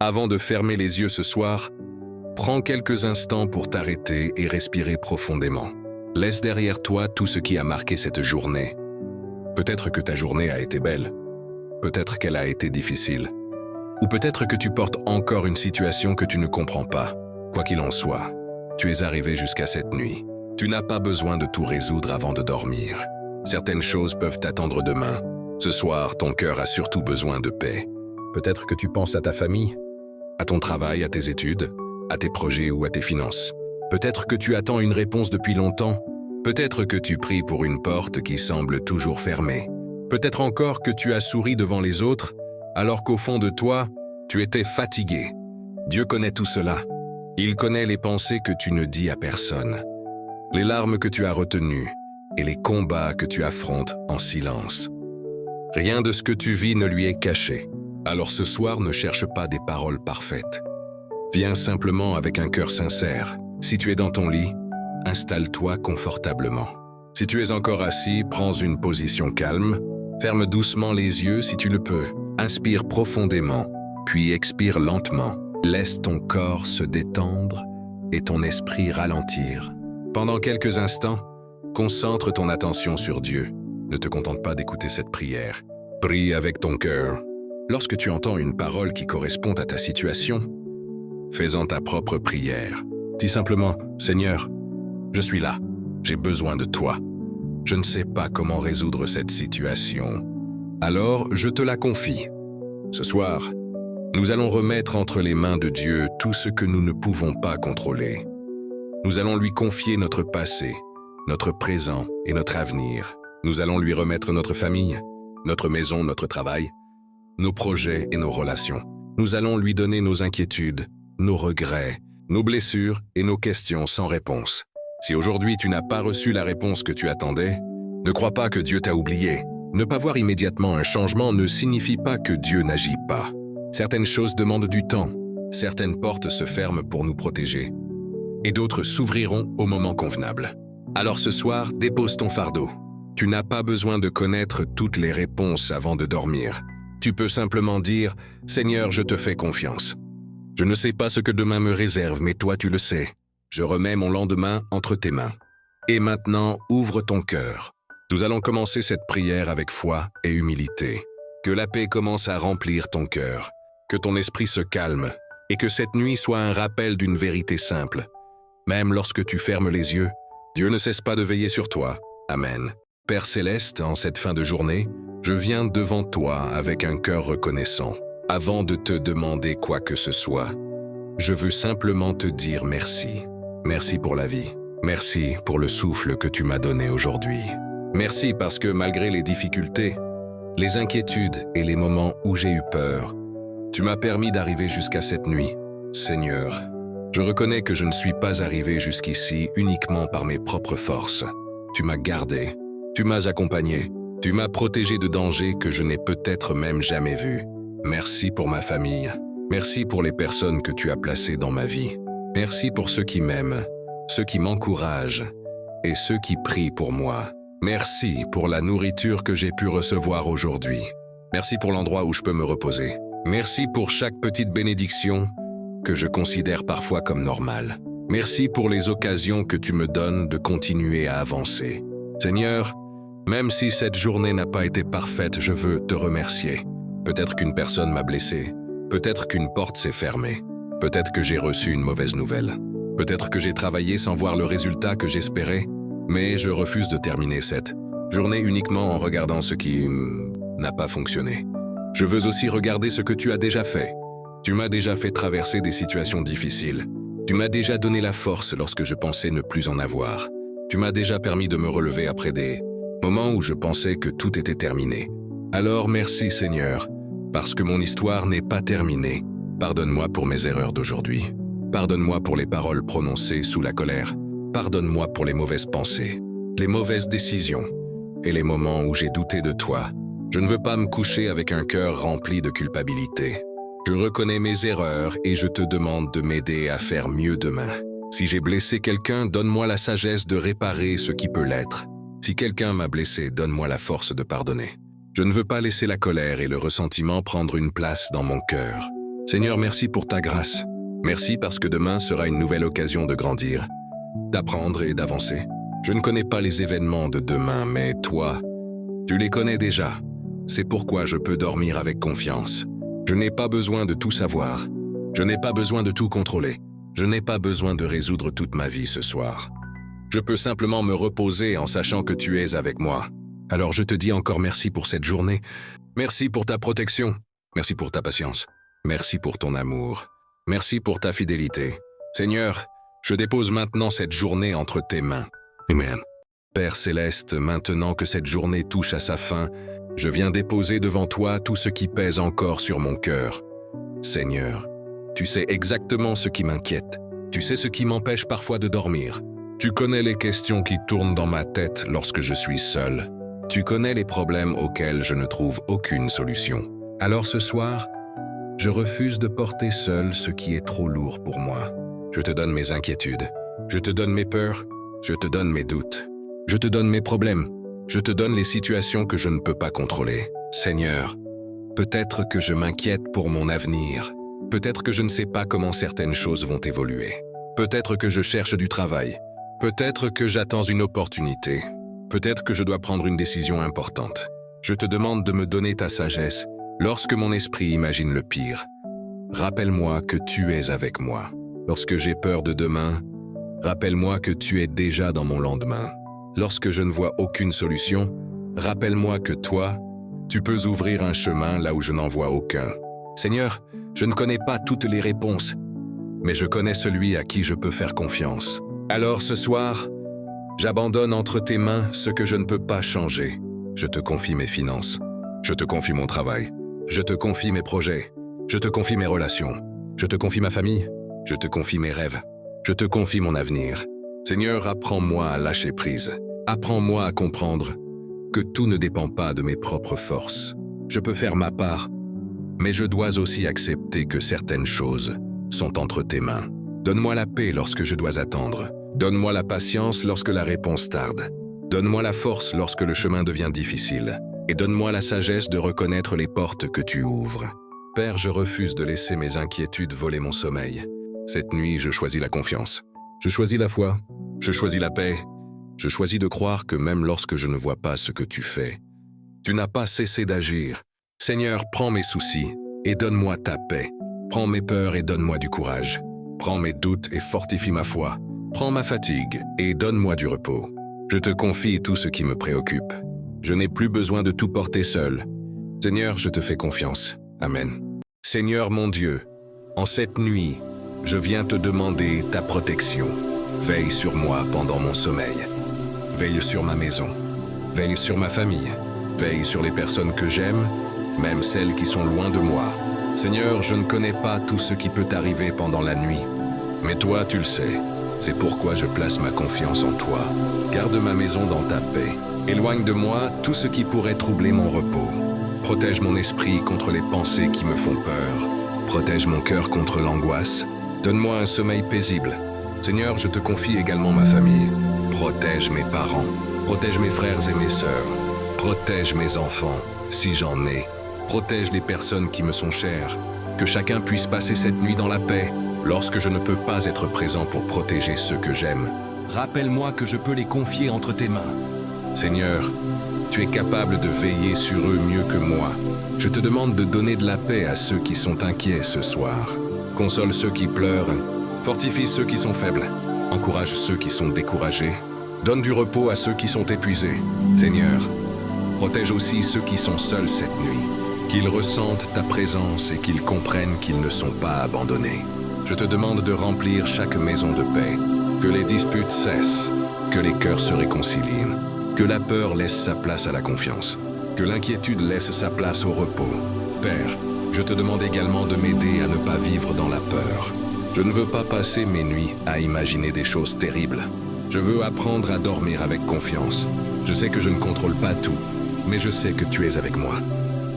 Avant de fermer les yeux ce soir, prends quelques instants pour t'arrêter et respirer profondément. Laisse derrière toi tout ce qui a marqué cette journée. Peut-être que ta journée a été belle, peut-être qu'elle a été difficile, ou peut-être que tu portes encore une situation que tu ne comprends pas. Quoi qu'il en soit, tu es arrivé jusqu'à cette nuit. Tu n'as pas besoin de tout résoudre avant de dormir. Certaines choses peuvent t'attendre demain. Ce soir, ton cœur a surtout besoin de paix. Peut-être que tu penses à ta famille, à ton travail, à tes études, à tes projets ou à tes finances. Peut-être que tu attends une réponse depuis longtemps. Peut-être que tu pries pour une porte qui semble toujours fermée. Peut-être encore que tu as souri devant les autres, alors qu'au fond de toi, tu étais fatigué. Dieu connaît tout cela. Il connaît les pensées que tu ne dis à personne, les larmes que tu as retenues et les combats que tu affrontes en silence. Rien de ce que tu vis ne lui est caché. Alors ce soir, ne cherche pas des paroles parfaites. Viens simplement avec un cœur sincère. Si tu es dans ton lit, installe-toi confortablement. Si tu es encore assis, prends une position calme. Ferme doucement les yeux si tu le peux. Inspire profondément, puis expire lentement. Laisse ton corps se détendre et ton esprit ralentir. Pendant quelques instants, concentre ton attention sur Dieu. Ne te contente pas d'écouter cette prière. Prie avec ton cœur. Lorsque tu entends une parole qui correspond à ta situation, fais-en ta propre prière. Dis simplement, « Seigneur, je suis là, j'ai besoin de toi. Je ne sais pas comment résoudre cette situation. Alors, je te la confie. Ce soir, nous allons remettre entre les mains de Dieu tout ce que nous ne pouvons pas contrôler. Nous allons lui confier notre passé, notre présent et notre avenir. Nous allons lui remettre notre famille, notre maison, notre travail, nos projets et nos relations. Nous allons lui donner nos inquiétudes, nos regrets, nos blessures et nos questions sans réponse. Si aujourd'hui tu n'as pas reçu la réponse que tu attendais, ne crois pas que Dieu t'a oublié. Ne pas voir immédiatement un changement ne signifie pas que Dieu n'agit pas. Certaines choses demandent du temps, certaines portes se ferment pour nous protéger, et d'autres s'ouvriront au moment convenable. Alors ce soir, dépose ton fardeau. Tu n'as pas besoin de connaître toutes les réponses avant de dormir. Tu peux simplement dire « Seigneur, je te fais confiance. Je ne sais pas ce que demain me réserve, mais toi tu le sais. Je remets mon lendemain entre tes mains. Et maintenant, ouvre ton cœur. » Nous allons commencer cette prière avec foi et humilité. Que la paix commence à remplir ton cœur, que ton esprit se calme et que cette nuit soit un rappel d'une vérité simple. Même lorsque tu fermes les yeux, Dieu ne cesse pas de veiller sur toi. Amen. Père céleste, en cette fin de journée, je viens devant toi avec un cœur reconnaissant. Avant de te demander quoi que ce soit, je veux simplement te dire merci. Merci pour la vie. Merci pour le souffle que tu m'as donné aujourd'hui. Merci parce que malgré les difficultés, les inquiétudes et les moments où j'ai eu peur, tu m'as permis d'arriver jusqu'à cette nuit. Seigneur, je reconnais que je ne suis pas arrivé jusqu'ici uniquement par mes propres forces. Tu m'as gardé, tu m'as accompagné, tu m'as protégé de dangers que je n'ai peut-être même jamais vus. Merci pour ma famille, merci pour les personnes que tu as placées dans ma vie. Merci pour ceux qui m'aiment, ceux qui m'encouragent et ceux qui prient pour moi. Merci pour la nourriture que j'ai pu recevoir aujourd'hui. Merci pour l'endroit où je peux me reposer. Merci pour chaque petite bénédiction que je considère parfois comme normale. Merci pour les occasions que tu me donnes de continuer à avancer. Seigneur, même si cette journée n'a pas été parfaite, je veux te remercier. Peut-être qu'une personne m'a blessé, peut-être qu'une porte s'est fermée, peut-être que j'ai reçu une mauvaise nouvelle, peut-être que j'ai travaillé sans voir le résultat que j'espérais, mais je refuse de terminer cette journée uniquement en regardant ce qui n'a pas fonctionné. Je veux aussi regarder ce que tu as déjà fait. Tu m'as déjà fait traverser des situations difficiles. Tu m'as déjà donné la force lorsque je pensais ne plus en avoir. Tu m'as déjà permis de me relever après des moments où je pensais que tout était terminé. Alors merci Seigneur, parce que mon histoire n'est pas terminée. Pardonne-moi pour mes erreurs d'aujourd'hui. Pardonne-moi pour les paroles prononcées sous la colère. Pardonne-moi pour les mauvaises pensées, les mauvaises décisions et les moments où j'ai douté de toi. Je ne veux pas me coucher avec un cœur rempli de culpabilité. Je reconnais mes erreurs et je te demande de m'aider à faire mieux demain. Si j'ai blessé quelqu'un, donne-moi la sagesse de réparer ce qui peut l'être. Si quelqu'un m'a blessé, donne-moi la force de pardonner. Je ne veux pas laisser la colère et le ressentiment prendre une place dans mon cœur. Seigneur, merci pour ta grâce. Merci parce que demain sera une nouvelle occasion de grandir, d'apprendre et d'avancer. Je ne connais pas les événements de demain, mais toi, tu les connais déjà. C'est pourquoi je peux dormir avec confiance. Je n'ai pas besoin de tout savoir. Je n'ai pas besoin de tout contrôler. Je n'ai pas besoin de résoudre toute ma vie ce soir. Je peux simplement me reposer en sachant que tu es avec moi. Alors je te dis encore merci pour cette journée. Merci pour ta protection. Merci pour ta patience. Merci pour ton amour. Merci pour ta fidélité. Seigneur, je dépose maintenant cette journée entre tes mains. Amen. Père céleste, maintenant que cette journée touche à sa fin, je viens déposer devant toi tout ce qui pèse encore sur mon cœur. Seigneur, tu sais exactement ce qui m'inquiète. Tu sais ce qui m'empêche parfois de dormir. Tu connais les questions qui tournent dans ma tête lorsque je suis seul. Tu connais les problèmes auxquels je ne trouve aucune solution. Alors ce soir, je refuse de porter seul ce qui est trop lourd pour moi. Je te donne mes inquiétudes. Je te donne mes peurs. Je te donne mes doutes. Je te donne mes problèmes. Je te donne les situations que je ne peux pas contrôler. Seigneur, peut-être que je m'inquiète pour mon avenir. Peut-être que je ne sais pas comment certaines choses vont évoluer. Peut-être que je cherche du travail. Peut-être que j'attends une opportunité. Peut-être que je dois prendre une décision importante. Je te demande de me donner ta sagesse lorsque mon esprit imagine le pire. Rappelle-moi que tu es avec moi. Lorsque j'ai peur de demain, rappelle-moi que tu es déjà dans mon lendemain. Lorsque je ne vois aucune solution, rappelle-moi que toi, tu peux ouvrir un chemin là où je n'en vois aucun. Seigneur, je ne connais pas toutes les réponses, mais je connais celui à qui je peux faire confiance. Alors ce soir, j'abandonne entre tes mains ce que je ne peux pas changer. Je te confie mes finances. Je te confie mon travail. Je te confie mes projets. Je te confie mes relations. Je te confie ma famille. Je te confie mes rêves. Je te confie mon avenir. Seigneur, apprends-moi à lâcher prise. Apprends-moi à comprendre que tout ne dépend pas de mes propres forces. Je peux faire ma part, mais je dois aussi accepter que certaines choses sont entre tes mains. Donne-moi la paix lorsque je dois attendre. Donne-moi la patience lorsque la réponse tarde. Donne-moi la force lorsque le chemin devient difficile. Et donne-moi la sagesse de reconnaître les portes que tu ouvres. Père, je refuse de laisser mes inquiétudes voler mon sommeil. Cette nuit, je choisis la confiance. Je choisis la foi. Je choisis la paix. Je choisis de croire que même lorsque je ne vois pas ce que tu fais, tu n'as pas cessé d'agir. Seigneur, prends mes soucis et donne-moi ta paix. Prends mes peurs et donne-moi du courage. Prends mes doutes et fortifie ma foi. Prends ma fatigue et donne-moi du repos. Je te confie tout ce qui me préoccupe. Je n'ai plus besoin de tout porter seul. Seigneur, je te fais confiance. Amen. Seigneur mon Dieu, en cette nuit, je viens te demander ta protection. Veille sur moi pendant mon sommeil. Veille sur ma maison. Veille sur ma famille. Veille sur les personnes que j'aime, même celles qui sont loin de moi. Seigneur, je ne connais pas tout ce qui peut arriver pendant la nuit. Mais toi, tu le sais. C'est pourquoi je place ma confiance en toi. Garde ma maison dans ta paix. Éloigne de moi tout ce qui pourrait troubler mon repos. Protège mon esprit contre les pensées qui me font peur. Protège mon cœur contre l'angoisse. Donne-moi un sommeil paisible. Seigneur, je te confie également ma famille. Protège mes parents. Protège mes frères et mes sœurs. Protège mes enfants, si j'en ai. Protège les personnes qui me sont chères. Que chacun puisse passer cette nuit dans la paix. Lorsque je ne peux pas être présent pour protéger ceux que j'aime, rappelle-moi que je peux les confier entre tes mains. Seigneur, tu es capable de veiller sur eux mieux que moi. Je te demande de donner de la paix à ceux qui sont inquiets ce soir. Console ceux qui pleurent, fortifie ceux qui sont faibles, encourage ceux qui sont découragés, donne du repos à ceux qui sont épuisés. Seigneur, protège aussi ceux qui sont seuls cette nuit, qu'ils ressentent ta présence et qu'ils comprennent qu'ils ne sont pas abandonnés. Je te demande de remplir chaque maison de paix, que les disputes cessent, que les cœurs se réconcilient, que la peur laisse sa place à la confiance, que l'inquiétude laisse sa place au repos. Père, je te demande également de m'aider à ne pas vivre dans la peur. Je ne veux pas passer mes nuits à imaginer des choses terribles. Je veux apprendre à dormir avec confiance. Je sais que je ne contrôle pas tout, mais je sais que tu es avec moi.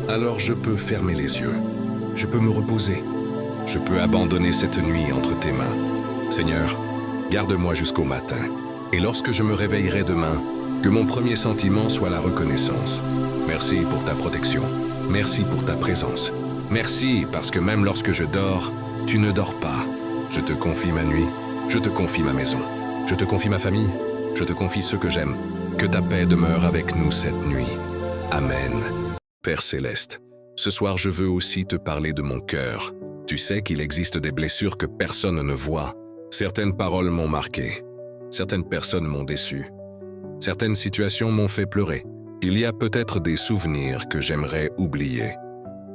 Alors je peux fermer les yeux. Je peux me reposer. Je peux abandonner cette nuit entre tes mains. Seigneur, garde-moi jusqu'au matin. Et lorsque je me réveillerai demain, que mon premier sentiment soit la reconnaissance. Merci pour ta protection. Merci pour ta présence. Merci parce que même lorsque je dors, tu ne dors pas. Je te confie ma nuit, je te confie ma maison, je te confie ma famille, je te confie ceux que j'aime. Que ta paix demeure avec nous cette nuit. Amen. Père céleste, ce soir je veux aussi te parler de mon cœur. Tu sais qu'il existe des blessures que personne ne voit. Certaines paroles m'ont marqué. Certaines personnes m'ont déçu. Certaines situations m'ont fait pleurer. Il y a peut-être des souvenirs que j'aimerais oublier.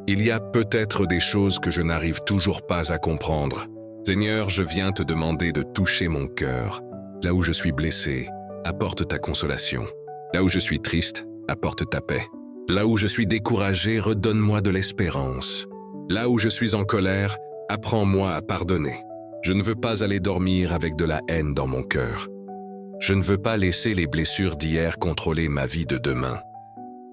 Il y a peut-être des choses que je n'arrive toujours pas à comprendre. Seigneur, je viens te demander de toucher mon cœur. Là où je suis blessé, apporte ta consolation. Là où je suis triste, apporte ta paix. Là où je suis découragé, redonne-moi de l'espérance. Là où je suis en colère, apprends-moi à pardonner. Je ne veux pas aller dormir avec de la haine dans mon cœur. Je ne veux pas laisser les blessures d'hier contrôler ma vie de demain.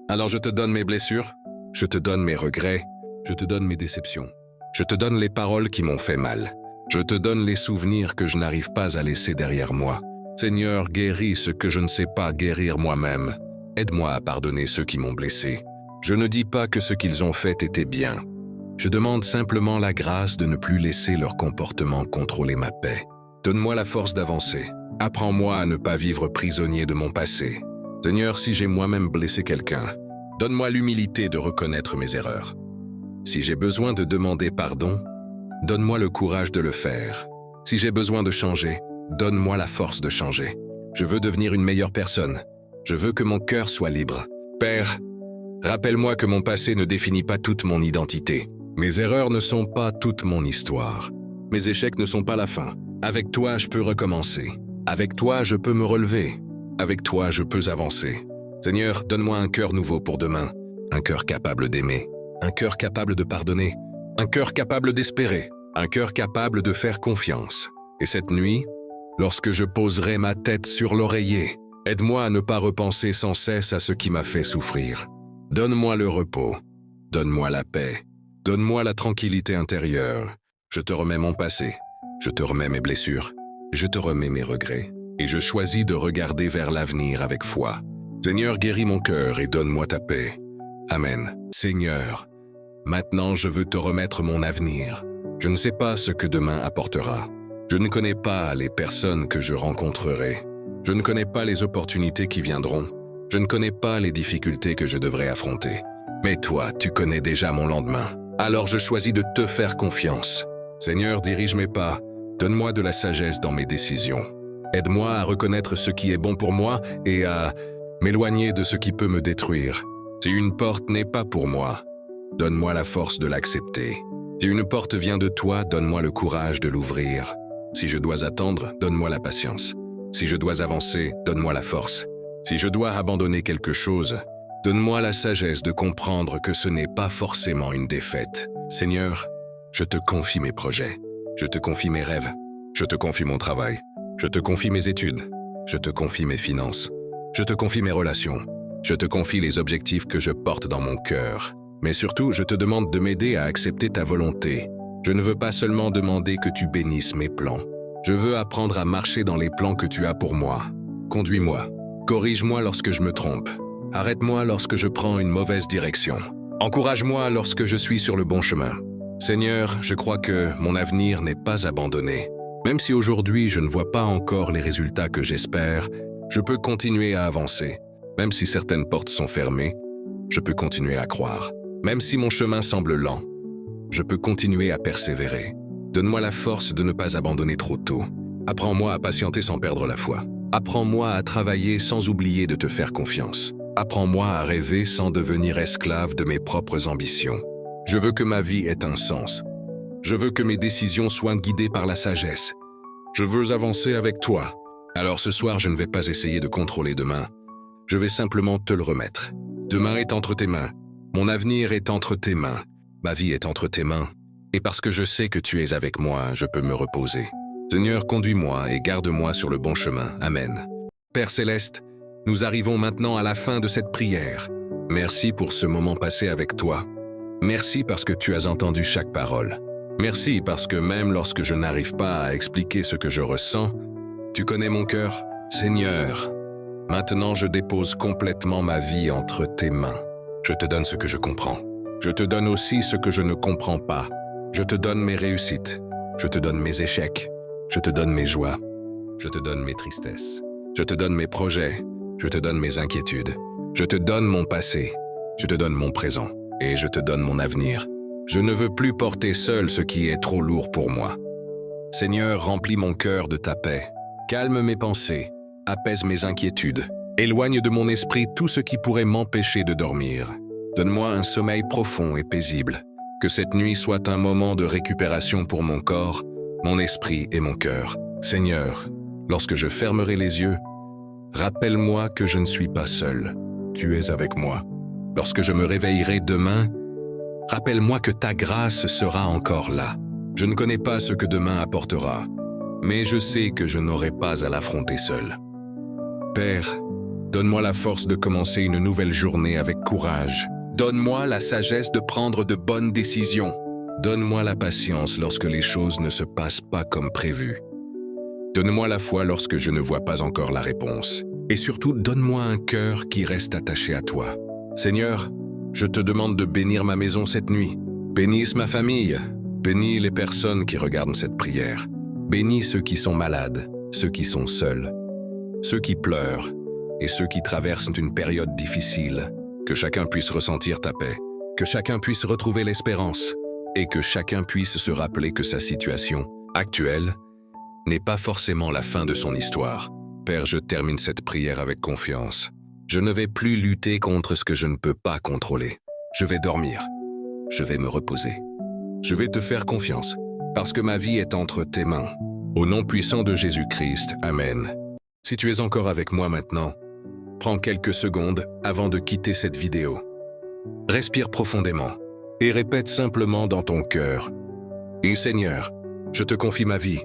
Alors je te donne mes blessures, je te donne mes regrets, je te donne mes déceptions. Je te donne les paroles qui m'ont fait mal. Je te donne les souvenirs que je n'arrive pas à laisser derrière moi. Seigneur, guéris ce que je ne sais pas guérir moi-même. Aide-moi à pardonner ceux qui m'ont blessé. Je ne dis pas que ce qu'ils ont fait était bien. Je demande simplement la grâce de ne plus laisser leur comportement contrôler ma paix. Donne-moi la force d'avancer. Apprends-moi à ne pas vivre prisonnier de mon passé. Seigneur, si j'ai moi-même blessé quelqu'un, donne-moi l'humilité de reconnaître mes erreurs. Si j'ai besoin de demander pardon, donne-moi le courage de le faire. Si j'ai besoin de changer, donne-moi la force de changer. Je veux devenir une meilleure personne. Je veux que mon cœur soit libre. Père, rappelle-moi que mon passé ne définit pas toute mon identité. Mes erreurs ne sont pas toute mon histoire. Mes échecs ne sont pas la fin. Avec toi, je peux recommencer. Avec toi, je peux me relever. Avec toi, je peux avancer. Seigneur, donne-moi un cœur nouveau pour demain. Un cœur capable d'aimer. Un cœur capable de pardonner. Un cœur capable d'espérer. Un cœur capable de faire confiance. Et cette nuit, lorsque je poserai ma tête sur l'oreiller, aide-moi à ne pas repenser sans cesse à ce qui m'a fait souffrir. Donne-moi le repos. Donne-moi la paix. Donne-moi la tranquillité intérieure. Je te remets mon passé. Je te remets mes blessures. Je te remets mes regrets. Et je choisis de regarder vers l'avenir avec foi. Seigneur, guéris mon cœur et donne-moi ta paix. Amen. Seigneur, maintenant je veux te remettre mon avenir. Je ne sais pas ce que demain apportera. Je ne connais pas les personnes que je rencontrerai. Je ne connais pas les opportunités qui viendront. Je ne connais pas les difficultés que je devrais affronter. Mais toi, tu connais déjà mon lendemain. Alors je choisis de te faire confiance. Seigneur, dirige mes pas. Donne-moi de la sagesse dans mes décisions. Aide-moi à reconnaître ce qui est bon pour moi et à m'éloigner de ce qui peut me détruire. Si une porte n'est pas pour moi, donne-moi la force de l'accepter. Si une porte vient de toi, donne-moi le courage de l'ouvrir. Si je dois attendre, donne-moi la patience. Si je dois avancer, donne-moi la force. Si je dois abandonner quelque chose, donne-moi la sagesse de comprendre que ce n'est pas forcément une défaite. Seigneur, je te confie mes projets. Je te confie mes rêves. Je te confie mon travail. Je te confie mes études. Je te confie mes finances. Je te confie mes relations. Je te confie les objectifs que je porte dans mon cœur. Mais surtout, je te demande de m'aider à accepter ta volonté. Je ne veux pas seulement demander que tu bénisses mes plans. Je veux apprendre à marcher dans les plans que tu as pour moi. Conduis-moi. Corrige-moi lorsque je me trompe. Arrête-moi lorsque je prends une mauvaise direction. Encourage-moi lorsque je suis sur le bon chemin. Seigneur, je crois que mon avenir n'est pas abandonné. Même si aujourd'hui je ne vois pas encore les résultats que j'espère, je peux continuer à avancer. Même si certaines portes sont fermées, je peux continuer à croire. Même si mon chemin semble lent, je peux continuer à persévérer. Donne-moi la force de ne pas abandonner trop tôt. Apprends-moi à patienter sans perdre la foi. Apprends-moi à travailler sans oublier de te faire confiance. Apprends-moi à rêver sans devenir esclave de mes propres ambitions. Je veux que ma vie ait un sens. Je veux que mes décisions soient guidées par la sagesse. Je veux avancer avec toi. Alors ce soir, je ne vais pas essayer de contrôler demain. Je vais simplement te le remettre. Demain est entre tes mains. Mon avenir est entre tes mains. Ma vie est entre tes mains. Et parce que je sais que tu es avec moi, je peux me reposer. Seigneur, conduis-moi et garde-moi sur le bon chemin. Amen. Père Céleste, nous arrivons maintenant à la fin de cette prière. Merci pour ce moment passé avec toi. Merci parce que tu as entendu chaque parole. Merci parce que même lorsque je n'arrive pas à expliquer ce que je ressens, tu connais mon cœur. Seigneur, maintenant je dépose complètement ma vie entre tes mains. Je te donne ce que je comprends. Je te donne aussi ce que je ne comprends pas. Je te donne mes réussites. Je te donne mes échecs. Je te donne mes joies. Je te donne mes tristesses. Je te donne mes projets. Je te donne mes inquiétudes. Je te donne mon passé. Je te donne mon présent. Et je te donne mon avenir. Je ne veux plus porter seul ce qui est trop lourd pour moi. Seigneur, remplis mon cœur de ta paix. Calme mes pensées. Apaise mes inquiétudes. Éloigne de mon esprit tout ce qui pourrait m'empêcher de dormir. Donne-moi un sommeil profond et paisible. Que cette nuit soit un moment de récupération pour mon corps, mon esprit et mon cœur. Seigneur, lorsque je fermerai les yeux, rappelle-moi que je ne suis pas seul. Tu es avec moi. Lorsque je me réveillerai demain, rappelle-moi que ta grâce sera encore là. Je ne connais pas ce que demain apportera, mais je sais que je n'aurai pas à l'affronter seul. Père, donne-moi la force de commencer une nouvelle journée avec courage. Donne-moi la sagesse de prendre de bonnes décisions. Donne-moi la patience lorsque les choses ne se passent pas comme prévu. Donne-moi la foi lorsque je ne vois pas encore la réponse. Et surtout, donne-moi un cœur qui reste attaché à toi. Seigneur, je te demande de bénir ma maison cette nuit. Bénisse ma famille. Bénis les personnes qui regardent cette prière. Bénis ceux qui sont malades, ceux qui sont seuls, ceux qui pleurent et ceux qui traversent une période difficile. Que chacun puisse ressentir ta paix, que chacun puisse retrouver l'espérance et que chacun puisse se rappeler que sa situation actuelle n'est pas forcément la fin de son histoire. Père, je termine cette prière avec confiance. Je ne vais plus lutter contre ce que je ne peux pas contrôler. Je vais dormir. Je vais me reposer. Je vais te faire confiance, parce que ma vie est entre tes mains. Au nom puissant de Jésus-Christ, Amen. Si tu es encore avec moi maintenant, prends quelques secondes avant de quitter cette vidéo. Respire profondément et répète simplement dans ton cœur. Et Seigneur, je te confie ma vie,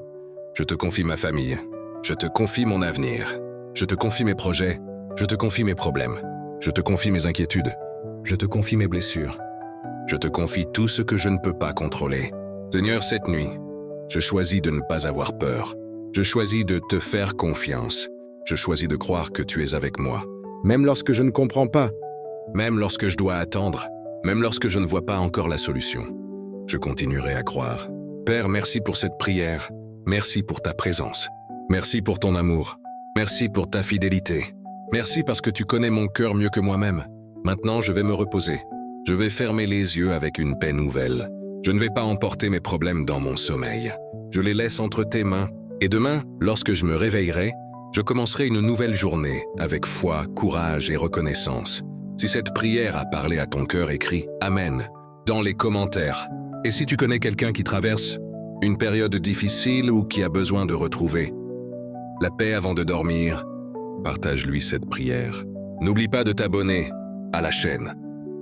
je te confie ma famille, je te confie mon avenir, je te confie mes projets, je te confie mes problèmes, je te confie mes inquiétudes, je te confie mes blessures, je te confie tout ce que je ne peux pas contrôler. Seigneur, cette nuit, je choisis de ne pas avoir peur, je choisis de te faire confiance. Je choisis de croire que tu es avec moi, même lorsque je ne comprends pas, même lorsque je dois attendre, même lorsque je ne vois pas encore la solution. Je continuerai à croire. Père, merci pour cette prière, merci pour ta présence, merci pour ton amour, merci pour ta fidélité, merci parce que tu connais mon cœur mieux que moi-même. Maintenant, je vais me reposer, je vais fermer les yeux avec une paix nouvelle. Je ne vais pas emporter mes problèmes dans mon sommeil. Je les laisse entre tes mains, et demain, lorsque je me réveillerai, je commencerai une nouvelle journée avec foi, courage et reconnaissance. Si cette prière a parlé à ton cœur, écris « Amen » dans les commentaires. Et si tu connais quelqu'un qui traverse une période difficile ou qui a besoin de retrouver la paix avant de dormir, partage-lui cette prière. N'oublie pas de t'abonner à la chaîne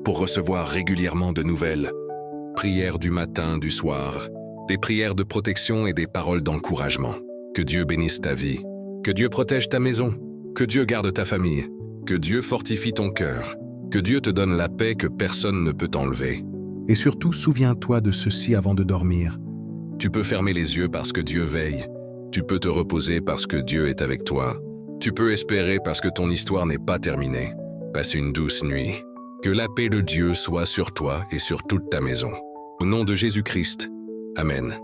pour recevoir régulièrement de nouvelles prières du matin, du soir, des prières de protection et des paroles d'encouragement. Que Dieu bénisse ta vie. Que Dieu protège ta maison, que Dieu garde ta famille, que Dieu fortifie ton cœur, que Dieu te donne la paix que personne ne peut enlever. Et surtout, souviens-toi de ceci avant de dormir. Tu peux fermer les yeux parce que Dieu veille. Tu peux te reposer parce que Dieu est avec toi. Tu peux espérer parce que ton histoire n'est pas terminée. Passe une douce nuit. Que la paix de Dieu soit sur toi et sur toute ta maison. Au nom de Jésus-Christ. Amen.